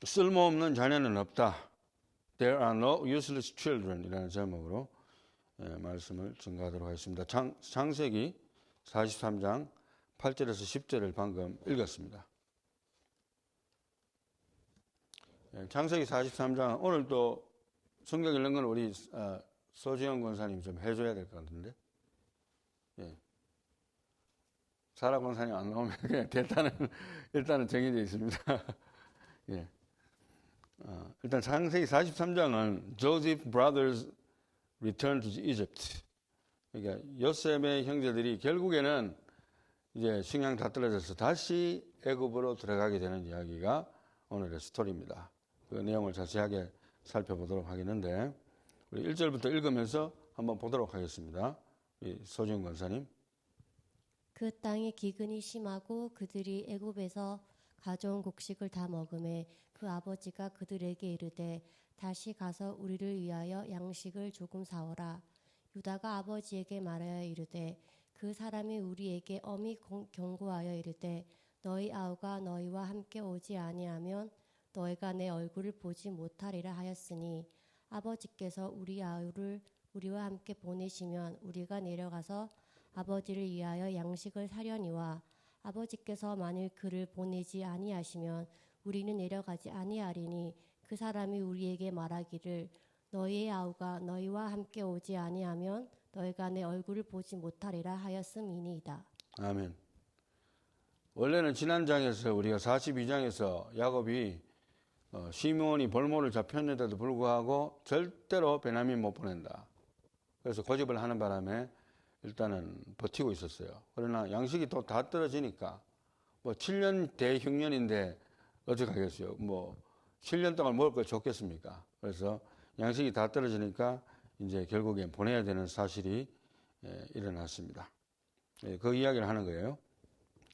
쓸모없는 자녀는 없다. There are no useless children 이라는 제목으로 말씀을 증가하도록 하겠습니다. 창세기 43장 8절에서 10절을 방금 읽었습니다. 창세기 43장 오늘 또 성경 읽는 건 우리 소지영 권사님 좀 해줘야 될 것 같은데, 예. 사라 권사님 안 나오면 그냥 일단은 정해져 있습니다. 예. 일단 창세기 43장은 Joseph brothers return to Egypt. 그러니까 요셉의 형제들이 결국에는 이제 식량 다 떨어져서 다시 애굽으로 들어가게 되는 이야기가 오늘의 스토리입니다. 그 내용을 자세하게 살펴보도록 하겠는데, 우리 1절부터 읽으면서 한번 보도록 하겠습니다. 우리 소지훈 권사님. 그 땅에 기근이 심하고 그들이 애굽에서 가져온 곡식을 다 먹음에 그 아버지가 그들에게 이르되 다시 가서 우리를 위하여 양식을 조금 사오라. 유다가 아버지에게 말하여 이르되 그 사람이 우리에게 엄히 경고하여 이르되 너희 아우가 너희와 함께 오지 아니하면 너희가 내 얼굴을 보지 못하리라 하였으니 아버지께서 우리 아우를 우리와 함께 보내시면 우리가 내려가서 아버지를 위하여 양식을 사려니와 아버지께서 만일 그를 보내지 아니하시면 우리는 내려가지 아니하리니 그 사람이 우리에게 말하기를 너희의 아우가 너희와 함께 오지 아니하면 너희가 내 얼굴을 보지 못하리라 하였음이니이다. 아멘. 원래는 지난 장에서 우리가 42장에서 야곱이 시므온이 볼모를 잡혔는데도 불구하고 절대로 베냐민 못 보낸다. 그래서 고집을 하는 바람에 일단은 버티고 있었어요. 그러나 양식이 또 다 떨어지니까 뭐 7년 대흉년인데 어떡하겠어요. 뭐 7년 동안 먹을 걸 줬겠습니까? 그래서 양식이 다 떨어지니까 이제 결국엔 보내야 되는 사실이 일어났습니다. 그 이야기를 하는 거예요.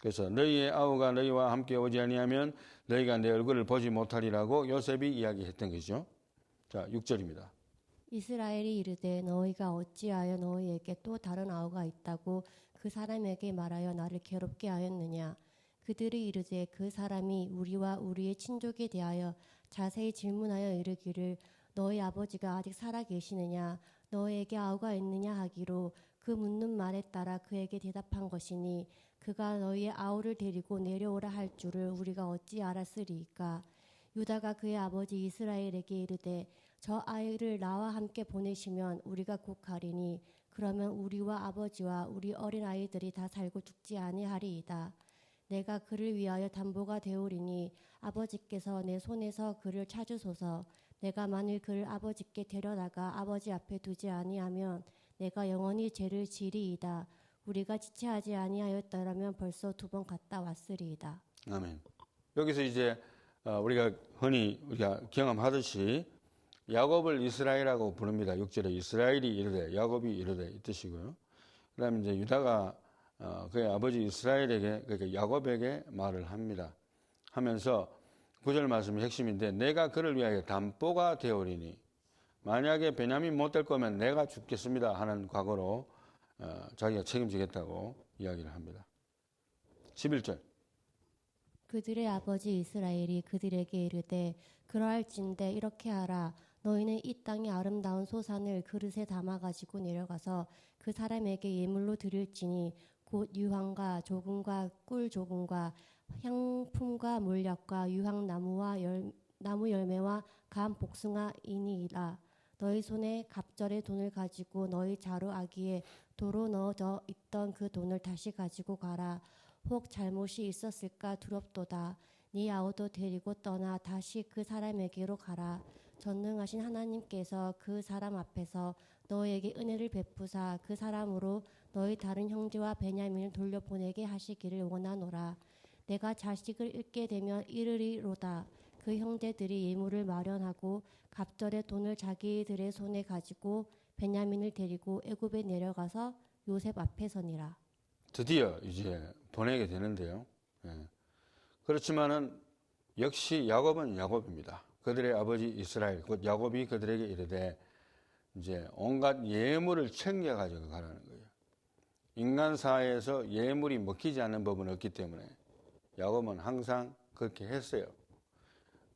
그래서 너희의 아우가 너희와 함께 오지 아니하면 너희가 내 얼굴을 보지 못하리라고 요셉이 이야기했던 거죠. 자, 6절입니다. 이스라엘이 이르되 너희가 어찌하여 너희에게 또 다른 아우가 있다고 그 사람에게 말하여 나를 괴롭게 하였느냐. 그들이 이르되 그 사람이 우리와 우리의 친족에 대하여 자세히 질문하여 이르기를 너희 아버지가 아직 살아 계시느냐 너희에게 아우가 있느냐 하기로 그 묻는 말에 따라 그에게 대답한 것이니 그가 너희의 아우를 데리고 내려오라 할 줄을 우리가 어찌 알았으리이까. 유다가 그의 아버지 이스라엘에게 이르되 저 아이를 나와 함께 보내시면 우리가 곧 가리니 그러면 우리와 아버지와 우리 어린 아이들이 다 살고 죽지 아니하리이다. 내가 그를 위하여 담보가 되오리니 아버지께서 내 손에서 그를 찾으소서. 내가 만일 그를 아버지께 데려다가 아버지 앞에 두지 아니하면 내가 영원히 죄를 지리이다. 우리가 지체하지 아니하였더라면 벌써 2번 갔다 왔으리이다. 아멘. 여기서 이제 우리가 흔히 경험하듯이 야곱을 이스라엘이라고 부릅니다. 6절에 이스라엘이 이르되 야곱이 이르되 이 뜻이고요. 그 다음에 이제 유다가 그의 아버지 이스라엘에게 그러니까 야곱에게 말을 합니다. 하면서 9절 말씀이 핵심인데 내가 그를 위하여 담보가 되오리니 만약에 베냐민 못 될 거면 내가 죽겠습니다 하는 각오로 자기가 책임지겠다고 이야기를 합니다. 11절. 그들의 아버지 이스라엘이 그들에게 이르되 그러할진대 이렇게 하라. 너희는 이 땅의 아름다운 소산을 그릇에 담아가지고 내려가서 그 사람에게 예물로 드릴지니 곧 유황과 조금과 꿀 조금과 향품과 물약과 유황나무와 나무 열매와 감 복숭아이니이다. 너희 손에 갑절의 돈을 가지고 너희 자루 아기에 도로 넣어져 있던 그 돈을 다시 가지고 가라. 혹 잘못이 있었을까 두렵도다. 네 아우도 데리고 떠나 다시 그 사람에게로 가라. 전능하신 하나님께서 그 사람 앞에서 너에게 은혜를 베푸사 그 사람으로 너희 다른 형제와 베냐민을 돌려보내게 하시기를 원하노라. 내가 자식을 잃게 되면 이르리로다. 그 형제들이 예물을 마련하고 갑절의 돈을 자기들의 손에 가지고 베냐민을 데리고 애굽에 내려가서 요셉 앞에 서니라. 드디어 이제 보내게 되는데요. 그렇지만은 역시 야곱은 야곱입니다. 그들의 아버지 이스라엘, 곧 야곱이 그들에게 이르되 이제 온갖 예물을 챙겨가지고 가라는 거예요. 인간 사회에서 예물이 먹히지 않는 법은 없기 때문에 야곱은 항상 그렇게 했어요.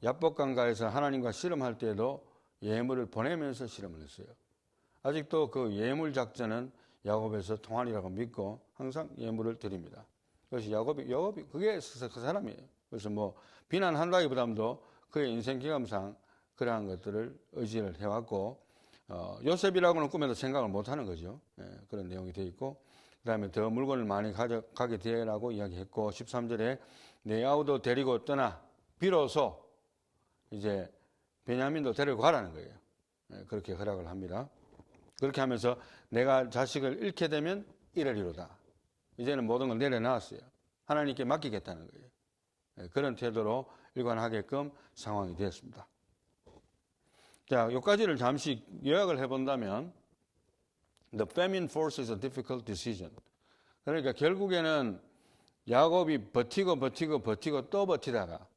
야복강가에서 하나님과 씨름할 때에도 예물을 보내면서 씨름을 했어요. 아직도 그 예물 작전은 야곱에서 통한이라고 믿고 항상 예물을 드립니다. 그래서 야곱이 그게 그 사람이에요. 그래서 뭐 비난한다기보다도 그의 인생 경험상 그러한 것들을 의지를 해왔고 요셉이라고는 꿈에도 생각을 못하는 거죠. 그런 내용이 되어 있고 그 다음에 더 물건을 많이 가져가게 되라고 이야기했고 13절에 내 아우도 데리고 떠나 비로소 이제 베냐민도 데리고 가라는 거예요. 그렇게 허락을 합니다. 그렇게 하면서 내가 자식을 잃게 되면 이러리로다. 이제는 모든 걸 내려놨어요. 하나님께 맡기겠다는 거예요. 그런 태도로 일관하게끔 상황이 되었습니다. 자, 여기까지를 잠시 요약을 해본다면 The famine forces a difficult decision. 그러니까 결국에는 야곱이 버티고 또 버티다가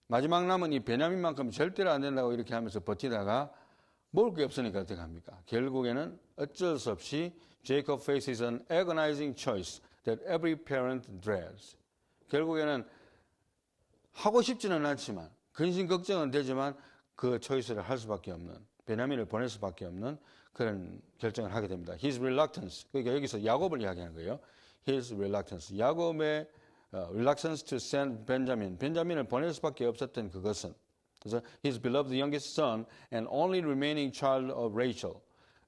마지막 남은 이 베냐민만큼 절대로 안 된다고 이렇게 하면서 버티다가 먹을 게 없으니까 어떻게 합니까? 결국에는 어쩔 수 없이 Jacob faces an agonizing choice that every parent dreads. 결국에는 하고 싶지는 않지만 근심 걱정은 되지만 그 초이스를 할 수밖에 없는 베냐민을 보낼 수밖에 없는 그런 결정을 하게 됩니다. His reluctance. 그러니까 여기서 야곱을 이야기하는 거예요. His reluctance. 야곱의 reluctance to send Benjamin. 벤자민을 보낼 수밖에 없었던 그것은 그래서 his beloved youngest son and only remaining child of Rachel.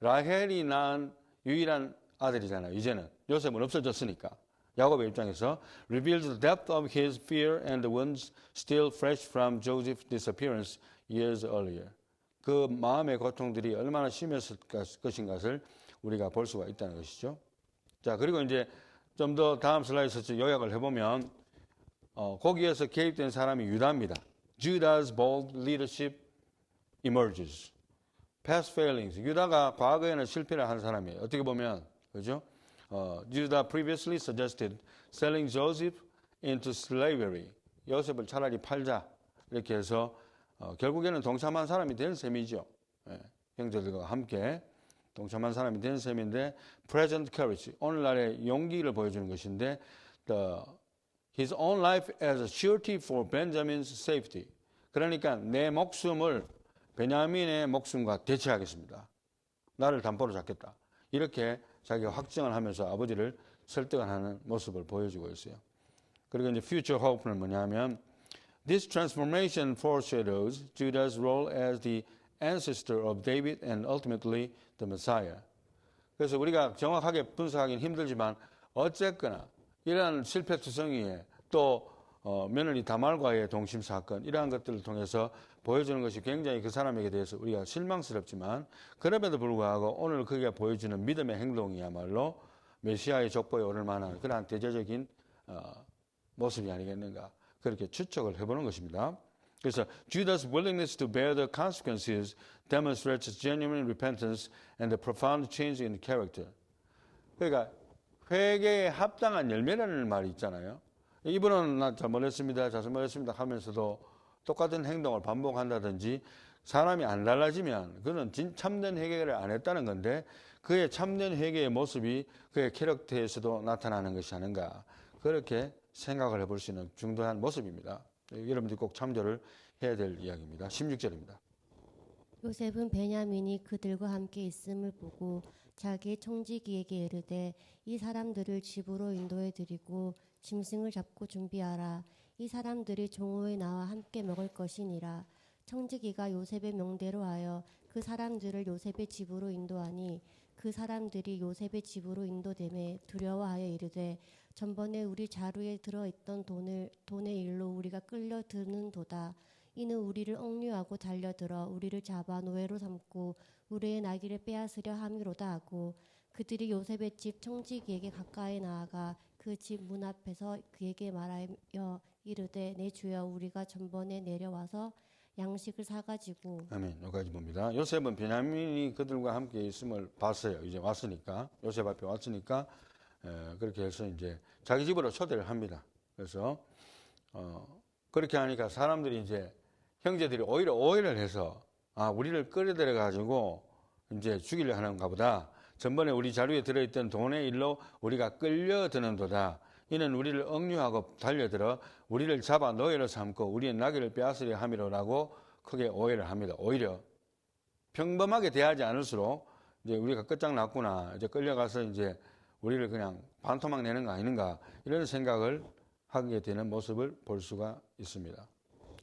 라헬이 낳은 유일한 아들이잖아요. 이제는 요셉은 없어졌으니까. 야곱의 입장에서 reveals the depth of his fear and the wounds still fresh from Joseph's disappearance years earlier. 그 마음의 고통들이 얼마나 심했을 것인가를 우리가 볼 수가 있다는 것이죠. 자, 그리고 이제 좀 더 다음 슬라이드에서 요약을 해보면 거기에서 개입된 사람이 유다입니다. Judah's bold leadership emerges. Past failings. 유다가 과거에는 실패를 한 사람이에요. 어떻게 보면 그죠? Judah previously suggested selling Joseph into slavery. 요셉을 차라리 팔자 이렇게 해서 결국에는 동참한 사람이 된 셈이죠. 형제들과 함께 동참한 사람이 된 셈인데 present courage, 오늘날의 용기를 보여주는 것인데 his own life as a surety for Benjamin's safety. 그러니까 내 목숨을 베냐민의 목숨과 대체하겠습니다. 나를 담보로 잡겠다. 이렇게 자기가 확정을 하면서 아버지를 설득하는 모습을 보여주고 있어요. 그리고 이제 future hope는 뭐냐면 This transformation foreshadows Judah's role as the ancestor of David and ultimately the Messiah. 그래서 우리가 정확하게 분석하기는 힘들지만 어쨌거나 이러한 실패투성이에 또 며느리 다말과의 동심 사건 이러한 것들을 통해서 보여주는 것이 굉장히 그 사람에게 대해서 우리가 실망스럽지만 그럼에도 불구하고 오늘 그가 보여주는 믿음의 행동이야말로 메시아의 족보에 오를 만한 그러한 대제적인 모습이 아니겠는가 그렇게 추측을 해보는 것입니다. 그래서 Judah's willingness to bear the consequences demonstrates genuine repentance and a profound change in character. 그러니까 회개에 합당한 열매라는 말이 있잖아요. 이분은 나 잘못했습니다 하면서도 똑같은 행동을 반복한다든지 사람이 안 달라지면 그는 참된 회개를 안 했다는 건데 그의 참된 회개의 모습이 그의 캐릭터에서도 나타나는 것이 아닌가 그렇게 생각을 해볼 수 있는 중요한 모습입니다. 여러분들이 꼭 참조를 해야 될 이야기입니다. 16절입니다. 요셉은 베냐민이 그들과 함께 있음을 보고 자기의 총지기에게 이르되 이 사람들을 집으로 인도해 드리고 짐승을 잡고 준비하라. 이 사람들이 종후에 나와 함께 먹을 것이니라. 총지기가 요셉의 명대로 하여 그 사람들을 요셉의 집으로 인도하니 그 사람들이 요셉의 집으로 인도되매 두려워하여 이르되 전번에 우리 자루에 들어있던 돈의 일로 우리가 끌려드는도다. 이는 우리를 억류하고 달려들어 우리를 잡아 노예로 삼고 우리의 나귀를 빼앗으려 함이로다 하고 그들이 요셉의 집 총지기에게 가까이 나아가 그 집 문 앞에서 그에게 말하여 이르되 내 주여 우리가 전번에 내려와서 양식을 사가지고 아멘. 여기까지 봅니다. 요셉은 베냐민이 그들과 함께 있음을 봤어요. 이제 왔으니까 요셉 앞에 왔으니까 그렇게 해서 이제 자기 집으로 초대를 합니다. 그래서 그렇게 하니까 사람들이 이제 형제들이 오히려 오해를 해서 우리를 끌어들여 가지고 이제 죽이려 하는가 보다. 전번에 우리 자루에 들어있던 돈의 일로 우리가 끌려드는도다. 이는 우리를 억류하고 달려들어 우리를 잡아 노예로 삼고 우리의 나귀를 빼앗으려 함이로라고 크게 오해를 합니다. 오히려 평범하게 대하지 않을수록 이제 우리가 끝장났구나, 이제 끌려가서 이제 우리를 그냥 반토막 내는 거 아닌가, 이런 생각을 하게 되는 모습을 볼 수가 있습니다.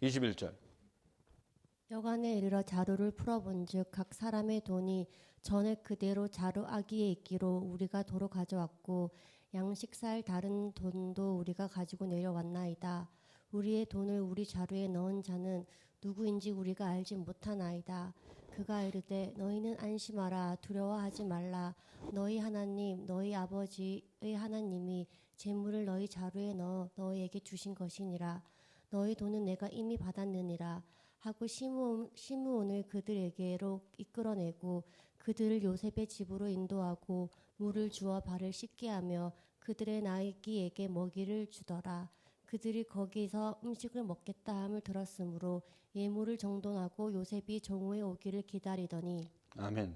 21절. 여간에 이르러 자루를 풀어본즉 각 사람의 돈이 전에 그대로 자루 아기에 있기로 우리가 도로 가져왔고 양식살 다른 돈도 우리가 가지고 내려왔나이다. 우리의 돈을 우리 자루에 넣은 자는 누구인지 우리가 알지 못하나이다. 그가 이르되 너희는 안심하라, 두려워하지 말라. 너희 하나님 너희 아버지의 하나님이 재물을 너희 자루에 넣어 너희에게 주신 것이니라. 너희 돈은 내가 이미 받았느니라 하고 시므온을 그들에게로 이끌어내고 그들을 요셉의 집으로 인도하고 물을 주어 발을 씻게 하며 그들의 나귀에게 먹이를 주더라. 그들이 거기서 음식을 먹겠다 함을 들었으므로 예물을 정돈하고 요셉이 정오에 오기를 기다리더니. 아멘.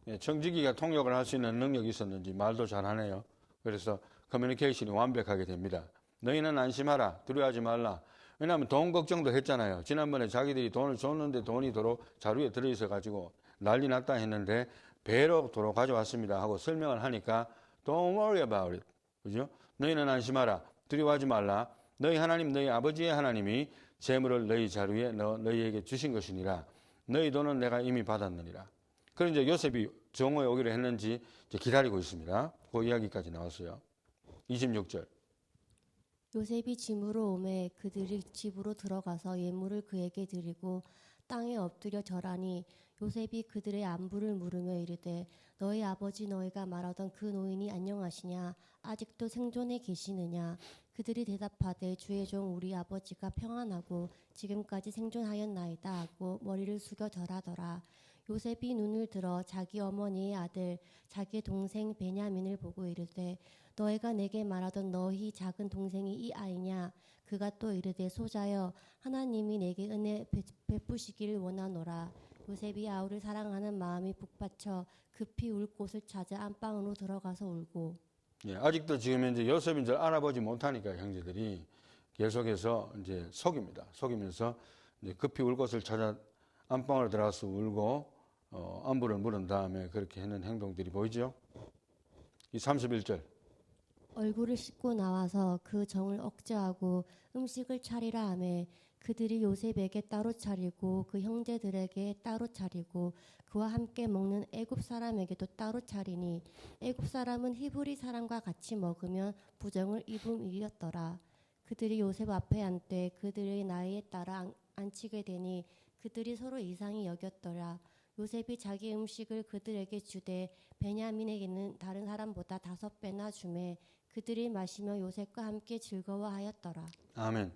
예, 청지기가 통역을 할 수 있는 능력이 있었는지 말도 잘하네요. 그래서 커뮤니케이션이 완벽하게 됩니다. 너희는 안심하라, 두려워하지 말라. 왜냐하면 돈 걱정도 했잖아요. 지난번에 자기들이 돈을 줬는데 돈이 도로 자루에 들어있어가지고 난리 났다 했는데 배로 도로 가져왔습니다 하고 설명을 하니까 Don't worry about it. 그죠? 너희는 안심하라, 두려워하지 말라. 너희 하나님, 너희 아버지의 하나님이 재물을 너희 자루에 넣어 너희에게 주신 것이니라. 너희 돈은 내가 이미 받았느니라. 그럼 이제 요셉이 정오에 오기로 했는지 이제 기다리고 있습니다. 그 이야기까지 나왔어요. 26절. 요셉이 짐으로 오매 그들이 집으로 들어가서 예물을 그에게 드리고 땅에 엎드려 절하니 요셉이 그들의 안부를 물으며 이르되 너희 아버지 너희가 말하던 그 노인이 안녕하시냐, 아직도 생존해 계시느냐. 그들이 대답하되 주의 종 우리 아버지가 평안하고 지금까지 생존하였나이다 하고 머리를 숙여 절하더라. 요셉이 눈을 들어 자기 어머니의 아들 자기의 동생 베냐민을 보고 이르되 너희가 내게 말하던 너희 작은 동생이 이 아이냐. 그가 또 이르되 소자여 하나님이 내게 은혜 베푸시기를 원하노라. 요셉이 아우를 사랑하는 마음이 북받쳐 급히 울 곳을 찾아 안방으로 들어가서 울고. 예, 아직도 지금 현재 요셉인 줄 알아보지 못하니까 형제들이 계속해서 이제 속입니다. 속이면서 이제 급히 울 곳을 찾아 안방으로 들어가서 울고 안부를 물은 다음에 그렇게 하는 행동들이 보이죠. 이 31절. 얼굴을 씻고 나와서 그 정을 억제하고 음식을 차리라 하매 그들이 요셉에게 따로 차리고 그 형제들에게 따로 차리고 그와 함께 먹는 애굽 사람에게도 따로 차리니 애굽 사람은 히브리 사람과 같이 먹으면 부정을 입음이었더라. 그들이 요셉 앞에 앉되 그들의 나이에 따라 앉히게 되니 그들이 서로 이상히 여겼더라. 요셉이 자기 음식을 그들에게 주되 베냐민에게는 다른 사람보다 5배나 주매 그들이 마시며 요셉과 함께 즐거워하였더라. 아멘.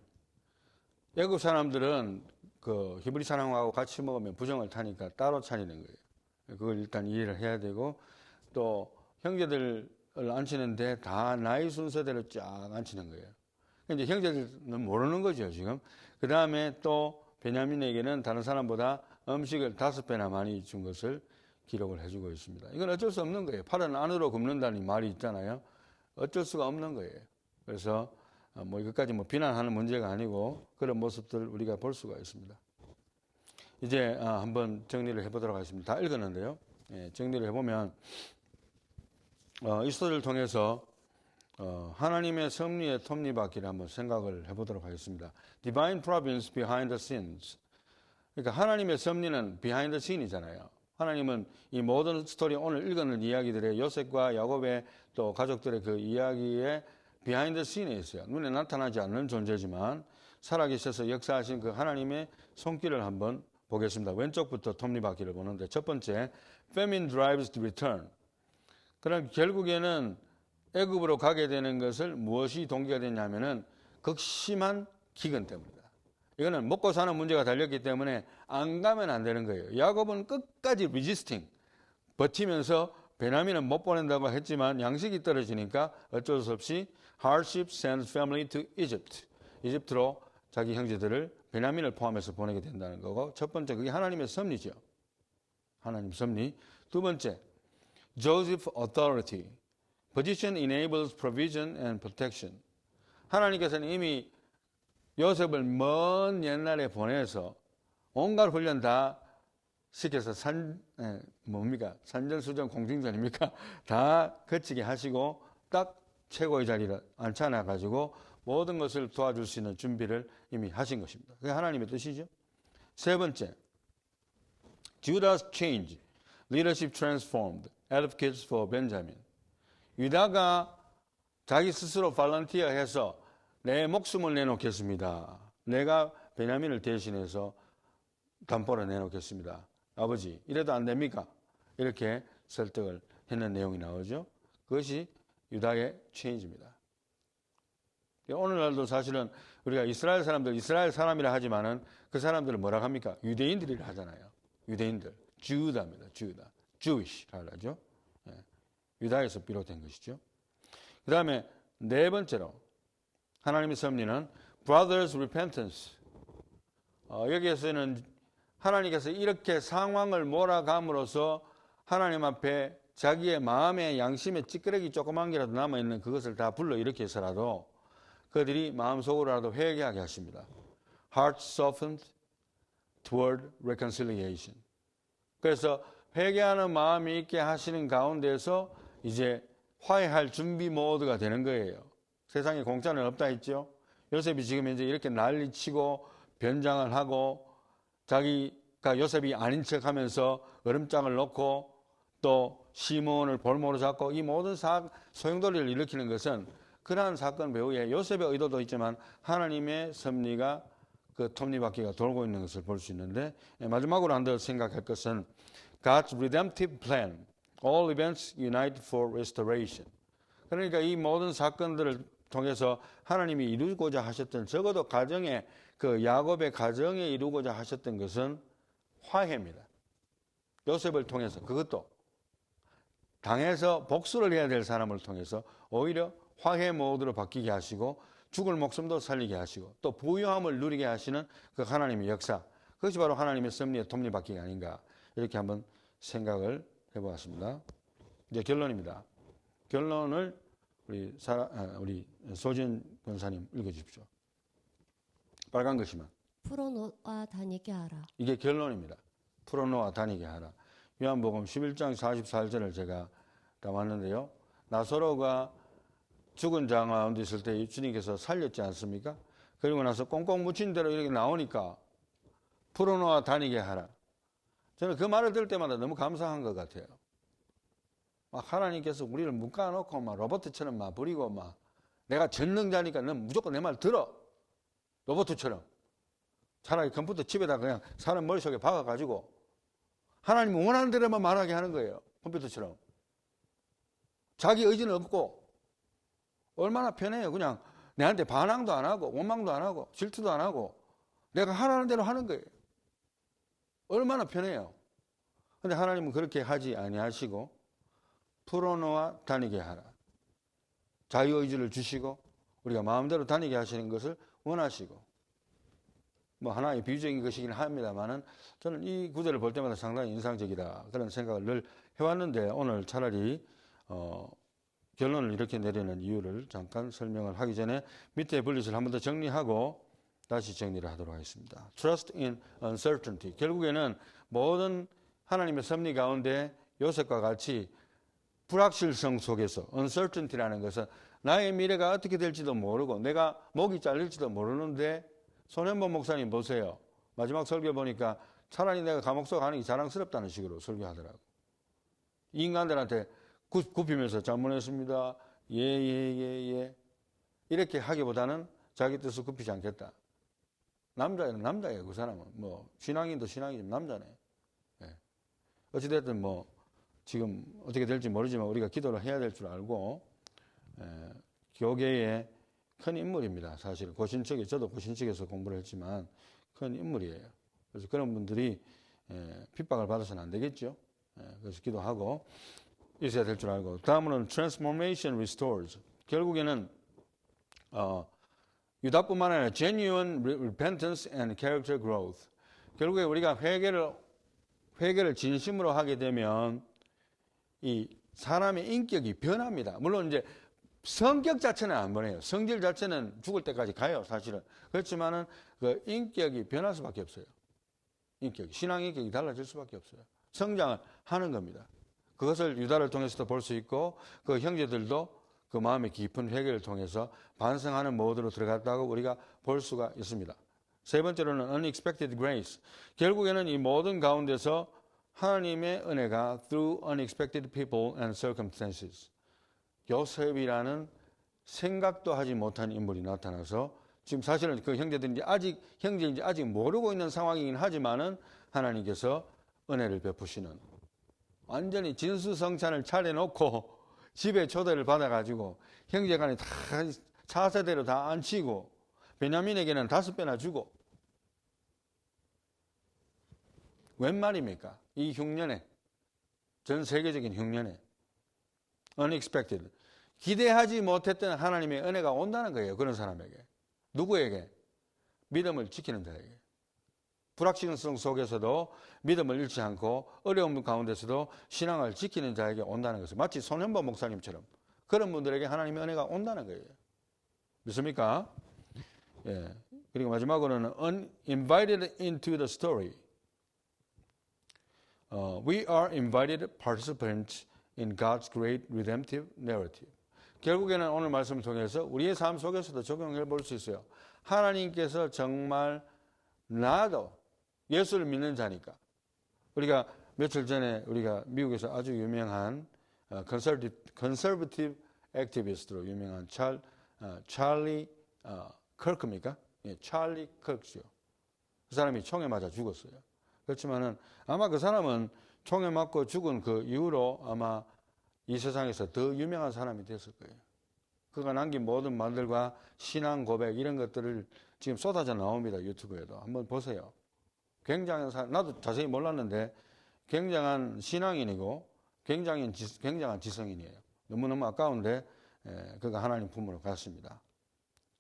애굽 사람들은 그 히브리 사람하고 같이 먹으면 부정을 타니까 따로 차리는 거예요. 그걸 일단 이해를 해야 되고, 또 형제들을 앉히는데 다 나이 순서대로 쫙 앉히는 거예요. 이제 형제들은 모르는 거죠, 지금. 그 다음에 또 베냐민에게는 다른 사람보다 음식을 5배나 많이 준 것을 기록을 해주고 있습니다. 이건 어쩔 수 없는 거예요. 팔은 안으로 굽는다는 말이 있잖아요. 어쩔 수가 없는 거예요. 그래서 이것까지 비난하는 문제가 아니고 그런 모습들 우리가 볼 수가 있습니다. 이제 한번 정리를 해보도록 하겠습니다. 다 읽었는데요. 예, 정리를 해보면 이 스토리를 통해서 하나님의 섭리의 톱니바퀴를 한번 생각을 해보도록 하겠습니다. Divine Providence behind the scenes. 그러니까 하나님의 섭리는 behind the scene이잖아요. 하나님은 이 모든 스토리, 오늘 읽었는 이야기들의 요셉과 야곱의 또 가족들의 그 이야기의 비하인드 씬에 있어요. 눈에 나타나지 않는 존재지만 살아계셔서 역사하신 그 하나님의 손길을 한번 보겠습니다. 왼쪽부터 톱니바퀴를 보는데 첫 번째, famine drives the return. 그럼 결국에는 애굽으로 가게 되는 것을 무엇이 동기가 되냐면은 극심한 기근 때문이다. 이거는 먹고 사는 문제가 달렸기 때문에 안 가면 안 되는 거예요. 야곱은 끝까지 resisting, 버티면서 베냐민은 못 보낸다고 했지만 양식이 떨어지니까 어쩔 수 없이 hardship sends family to Egypt. 이집트로 자기 형제들을 베냐민을 포함해서 보내게 된다는 거고, 첫 번째 그게 하나님의 섭리죠. 하나님 섭리. 두 번째, Joseph authority. Position enables provision and protection. 하나님께서는 이미 요셉을 먼 옛날에 보내서 온갖 훈련 다 시켜서 산전수전 공중전입니까? 다 거치게 하시고 딱 최고의 자리를 앉혀놔 가지고 모든 것을 도와줄 수 있는 준비를 이미 하신 것입니다. 그게 하나님의 뜻이죠. 세 번째, Judah's change, leadership transformed, advocates for Benjamin. 유다가 자기 스스로 발런티어해서 내 목숨을 내놓겠습니다. 내가 베냐민을 대신해서 담보를 내놓겠습니다. 아버지, 이래도 안 됩니까? 이렇게 설득을 했는 내용이 나오죠. 그것이 유다의 체인지입니다. 오늘날도 사실은 우리가 이스라엘 사람이라 하지만은 그 사람들을 뭐라 합니까? 유대인들이라 하잖아요. 유대인들. 주다입니다. 주다. Jewish라고 하죠. 유다에서 비롯된 것이죠. 그 다음에 네 번째로 하나님의 섭리는 Brothers Repentance. 여기에서는 하나님께서 이렇게 상황을 몰아감으로써 하나님 앞에 자기의 마음의 양심의 찌끄레기 조그만 개라도 남아있는 그것을 다 불러일으켜서라도 그들이 마음속으로라도 회개하게 하십니다. Heart softened toward reconciliation. 그래서 회개하는 마음이 있게 하시는 가운데서 이제 화해할 준비 모드가 되는 거예요. 세상에 공짜는 없다 했죠. 요셉이 지금 이제 이렇게 난리치고 변장을 하고 자기가 요셉이 아닌 척하면서 얼음장을 놓고 또 시몬을 볼모로 잡고 이 모든 소용돌이를 일으키는 것은 그러한 사건 배후에 요셉의 의도도 있지만 하나님의 섭리가 그 톱니바퀴가 돌고 있는 것을 볼 수 있는데 마지막으로 한 더 생각할 것은 God's redemptive plan. All events unite for restoration. 그러니까 이 모든 사건들을 통해서 하나님이 이루고자 하셨던 적어도 가정에 그 야곱의 가정에 이루고자 하셨던 것은 화해입니다. 요셉을 통해서 그것도 당해서 복수를 해야 될 사람을 통해서 오히려 화해 모드로 바뀌게 하시고 죽을 목숨도 살리게 하시고 또 부유함을 누리게 하시는 그 하나님의 역사. 그것이 바로 하나님의 섭리의 톱니바퀴가 아닌가 이렇게 한번 생각을 해보았습니다. 이제 결론입니다. 결론을 우리 소진 권사님 읽어주십시오. 빨간 것이면 풀어놓아 다니게 하라. 이게 결론입니다. 풀어놓아 다니게 하라. 요한복음 11장 44절을 제가 담았는데요. 나사로가 죽은 자 가운데 있을 때 주님께서 살렸지 않습니까? 그리고 나서 꽁꽁 묻힌 대로 이렇게 나오니까 풀어놓아 다니게 하라. 저는 그 말을 들을 때마다 너무 감사한 것 같아요. 막 하나님께서 우리를 묶어놓고 막 로봇처럼 막 부리고 막 내가 전능자니까 넌 무조건 내 말 들어. 로봇처럼. 차라리 컴퓨터 집에다 그냥 사람 머릿속에 박아가지고 하나님 원하는 대로만 말하게 하는 거예요. 컴퓨터처럼. 자기 의지는 없고 얼마나 편해요. 그냥 내한테 반항도 안 하고 원망도 안 하고 질투도 안 하고 내가 하라는 대로 하는 거예요. 얼마나 편해요. 그런데 하나님은 그렇게 하지 아니하시고 풀어놓아 다니게 하라. 자유의지를 주시고 우리가 마음대로 다니게 하시는 것을 원하시고 뭐 하나의 비유적인 것이긴 합니다만은 저는 이 구절을 볼 때마다 상당히 인상적이다 그런 생각을 늘 해왔는데 오늘 차라리 결론을 이렇게 내리는 이유를 잠깐 설명을 하기 전에 밑에 분릿을 한 번 더 정리하고 다시 정리를 하도록 하겠습니다. Trust in uncertainty. 결국에는 모든 하나님의 섭리 가운데 요셉과 같이 불확실성 속에서 uncertainty라는 것은 나의 미래가 어떻게 될지도 모르고 내가 목이 잘릴지도 모르는데 손현보 목사님 보세요. 마지막 설교 보니까 차라리 내가 감옥소 가는 게 자랑스럽다는 식으로 설교하더라고. 인간들한테 굽히면서 잘못했습니다. 예. 이렇게 하기보다는 자기 뜻을 굽히지 않겠다. 남자예요. 그 사람은. 뭐 신앙인도 신앙이지만 남자네. 예. 어찌됐든 뭐 지금 어떻게 될지 모르지만 우리가 기도를 해야 될 줄 알고 교계의 큰 인물입니다. 사실 고신척에 저도 고신척에서 공부를 했지만 큰 인물이에요. 그래서 그런 분들이 핍박을 받아서는 안 되겠죠. 그래서 기도하고 있어야 될 줄 알고 다음으로는 transformation restores. 결국에는 유다뿐만 아니라 genuine repentance and character growth. 결국에 우리가 회개를 진심으로 하게 되면 이 사람의 인격이 변합니다. 물론 이제 성격 자체는 안 변해요. 성질 자체는 죽을 때까지 가요, 사실은. 그렇지만은 그 인격이 변할 수밖에 없어요. 신앙 인격이 달라질 수밖에 없어요. 성장을 하는 겁니다. 그것을 유다를 통해서도 볼 수 있고, 그 형제들도 그 마음의 깊은 회개를 통해서 반성하는 모드로 들어갔다고 우리가 볼 수가 있습니다. 세 번째로는 unexpected grace. 결국에는 이 모든 가운데서 하나님의 은혜가 through unexpected people and circumstances. 요셉이라는 생각도 하지 못한 인물이 나타나서 지금 사실은 그 형제들인지 형제인지 아직 모르고 있는 상황이긴 하지만은 하나님께서 은혜를 베푸시는 완전히 진수성찬을 차려놓고 집에 초대를 받아가지고 형제간에 다 차세대로 다 앉히고 베냐민에게는 5배나 주고 웬 말입니까? 이 흉년에 전 세계적인 흉년에 unexpected 기대하지 못했던 하나님의 은혜가 온다는 거예요. 그런 사람에게. 누구에게? 믿음을 지키는 자에게. 불확실성 속에서도 믿음을 잃지 않고 어려움 가운데서도 신앙을 지키는 자에게 온다는 것을 마치 손현보 목사님처럼 그런 분들에게 하나님의 은혜가 온다는 거예요. 믿습니까? 예. 그리고 마지막으로는 uninvited into the story. We are invited participants in God's great redemptive narrative. 결국에는 오늘 말씀을 통해서 우리의 삶 속에서도 적용해 볼 수 있어요. 하나님께서 정말 나도 예수를 믿는 자니까. 우리가 며칠 전에 우리가 미국에서 아주 유명한 컨서버티브 액티비스트로 유명한 찰리 커크입니까? 예, 찰리 커크죠. 그 사람이 총에 맞아 죽었어요. 그렇지만은 아마 그 사람은 총에 맞고 죽은 그 이후로 아마 이 세상에서 더 유명한 사람이 됐을 거예요. 그가 남긴 모든 말들과 신앙 고백 이런 것들을 지금 쏟아져 나옵니다. 유튜브에도. 한번 보세요. 굉장한 사람, 나도 자세히 몰랐는데 굉장한 신앙인이고 굉장한 지성인이에요. 너무너무 아까운데 그가 하나님 품으로 갔습니다.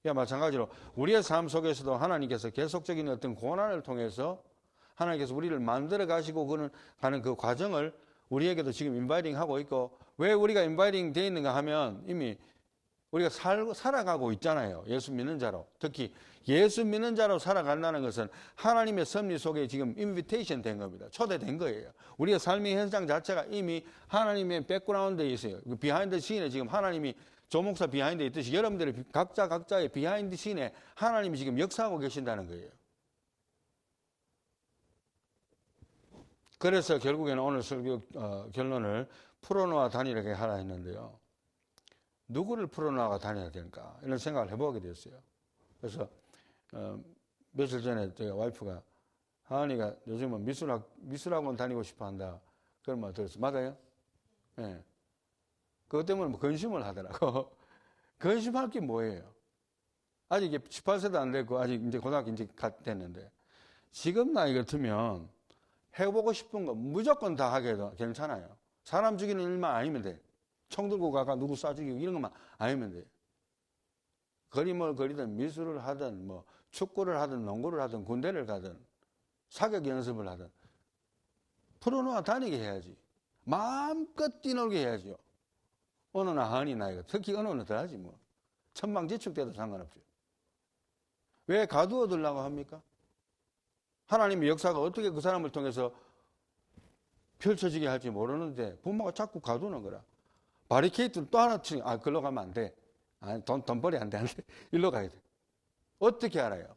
이와 마찬가지로 우리의 삶 속에서도 하나님께서 계속적인 어떤 고난을 통해서 하나님께서 우리를 만들어 가시고 가는 그 과정을 우리에게도 지금 인바이팅 하고 있고 왜 우리가 인바이팅 되어 있는가 하면 이미 우리가 살아가고 있잖아요. 예수 믿는 자로. 특히 예수 믿는 자로 살아간다는 것은 하나님의 섭리 속에 지금 인비테이션 된 겁니다. 초대된 거예요. 우리의 삶의 현장 자체가 이미 하나님의 백그라운드에 있어요. 그 비하인드 씬에 지금 하나님이 조목사 비하인드에 있듯이 여러분들의 각자의 비하인드 씬에 하나님이 지금 역사하고 계신다는 거예요. 그래서 결국에는 오늘 설교 결론을 풀어놓아 다니게 하라 했는데요. 누구를 풀어놓아 다녀야 될까? 이런 생각을 해보게 됐어요. 그래서 며칠 전에 저희 와이프가 하은이가 요즘은 미술학원 다니고 싶어 한다. 그런 말 들었어요. 맞아요? 예. 네. 그것 때문에 뭐 근심을 하더라고. 근심할 게 뭐예요? 아직 18세도 안 됐고 아직 이제 고등학교 이제 됐는데 지금 나이 같으면 해보고 싶은 거 무조건 다 하게 해도 괜찮아요. 사람 죽이는 일만 아니면 돼. 총 들고 가가 누구 쏴 죽이고 이런 것만 아니면 돼. 그림을 그리든 미술을 하든 뭐 축구를 하든 농구를 하든 군대를 가든 사격 연습을 하든 풀어놓아 다니게 해야지. 마음껏 뛰놀게 해야죠. 어느 날 하은이 나이가 특히 어느 날 더 하지 뭐. 천방지축돼도 상관없죠. 왜 가두어 두려고 합니까? 하나님의 역사가 어떻게 그 사람을 통해서 펼쳐지게 할지 모르는데 부모가 자꾸 가두는 거라. 바리케이트를 또 하나 치니 글로 가면 안 돼. 돈벌이 안 돼, 안 돼. 일로 가야 돼. 어떻게 알아요?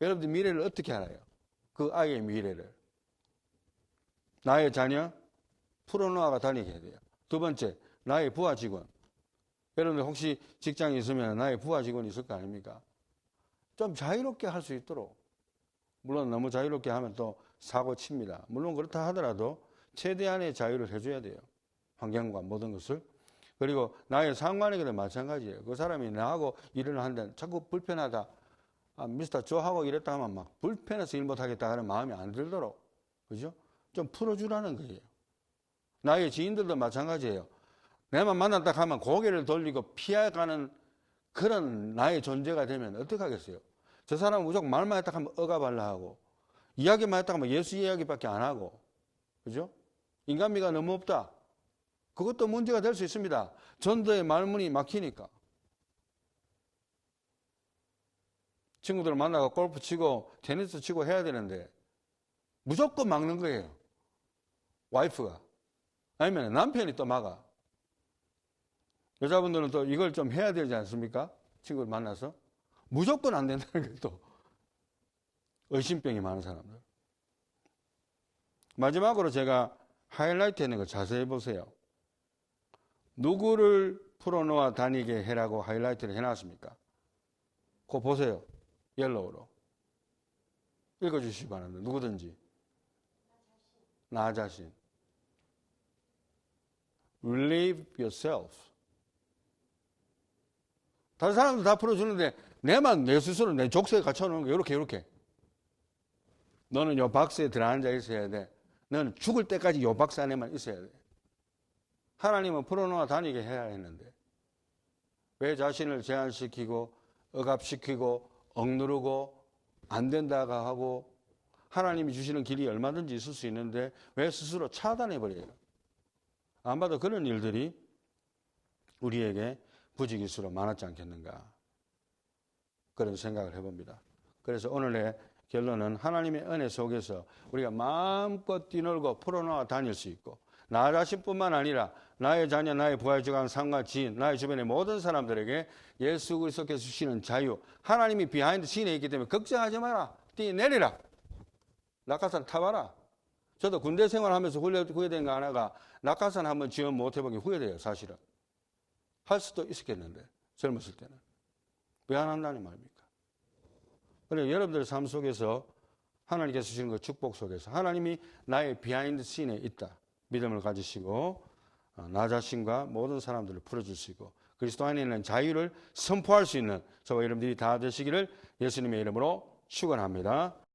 여러분들 미래를 어떻게 알아요? 그 아이의 미래를. 나의 자녀 풀어놓아가 다니게 해야 돼요. 두 번째, 나의 부하 직원. 여러분들 혹시 직장에 있으면 나의 부하 직원이 있을 거 아닙니까? 좀 자유롭게 할 수 있도록. 물론 너무 자유롭게 하면 또 사고 칩니다. 물론 그렇다 하더라도 최대한의 자유를 해줘야 돼요. 환경과 모든 것을. 그리고 나의 상관에게도 마찬가지예요. 그 사람이 나하고 일을 하는데 자꾸 불편하다. 미스터 조하고 이랬다 하면 막 불편해서 일 못하겠다 하는 마음이 안 들도록. 그죠? 좀 풀어주라는 거예요. 나의 지인들도 마찬가지예요. 내만 만났다 하면 고개를 돌리고 피해가는 그런 나의 존재가 되면 어떡하겠어요? 저 사람은 무조건 말만 했다 하면 억압하려 하고 이야기만 했다 하면 예수 이야기밖에 안 하고 그죠? 인간미가 너무 없다. 그것도 문제가 될 수 있습니다. 전도의 말문이 막히니까. 친구들 만나고 골프 치고 테니스 치고 해야 되는데 무조건 막는 거예요. 와이프가. 아니면 남편이 또 막아. 여자분들은 또 이걸 좀 해야 되지 않습니까? 친구를 만나서. 무조건 안 된다는 게 또 의심병이 많은 사람들. 마지막으로 제가 하이라이트 해놓은 거 자세히 보세요. 누구를 풀어놓아 다니게 해라고 하이라이트를 해놨습니까? 그거 보세요. 옐로우로. 읽어주시기 바랍니다. 누구든지. 나 자신. Relieve yourself. 다른 사람들 다 풀어주는데 내만 내 스스로 내 족쇄에 갇혀놓은 거 이렇게. 너는 요 박스에 들어앉아 있어야 돼. 너는 죽을 때까지 요 박스 안에만 있어야 돼. 하나님은 풀어놓아 다니게 해야 했는데 왜 자신을 제한시키고 억압시키고 억누르고 안 된다고 하고 하나님이 주시는 길이 얼마든지 있을 수 있는데 왜 스스로 차단해버려요? 아마도 그런 일들이 우리에게 부지기수로 많았지 않겠는가 그런 생각을 해봅니다. 그래서 오늘의 결론은 하나님의 은혜 속에서 우리가 마음껏 뛰놀고 풀어놓아 다닐 수 있고 나 자신뿐만 아니라 나의 자녀, 나의 부하의 주간 상과 지인, 나의 주변의 모든 사람들에게 예수 그리스도께서 주시는 자유, 하나님이 비하인드 씬에 있기 때문에 걱정하지 마라. 뛰내리라. 낙하산 타봐라. 저도 군대 생활하면서 후회된 거 하나가 낙하산 한번 지원 못 해본 게 후회돼요. 사실은. 할 수도 있었겠는데 젊었을 때는. 왜 안 한다는 말입니까? 그래 여러분들의 삶 속에서 하나님께서 주시는 그 축복 속에서 하나님이 나의 비하인드 씬에 있다. 믿음을 가지시고 나 자신과 모든 사람들을 풀어주시고 그리스도 안에 있는 자유를 선포할 수 있는 저와 여러분들이 다 되시기를 예수님의 이름으로 축원합니다.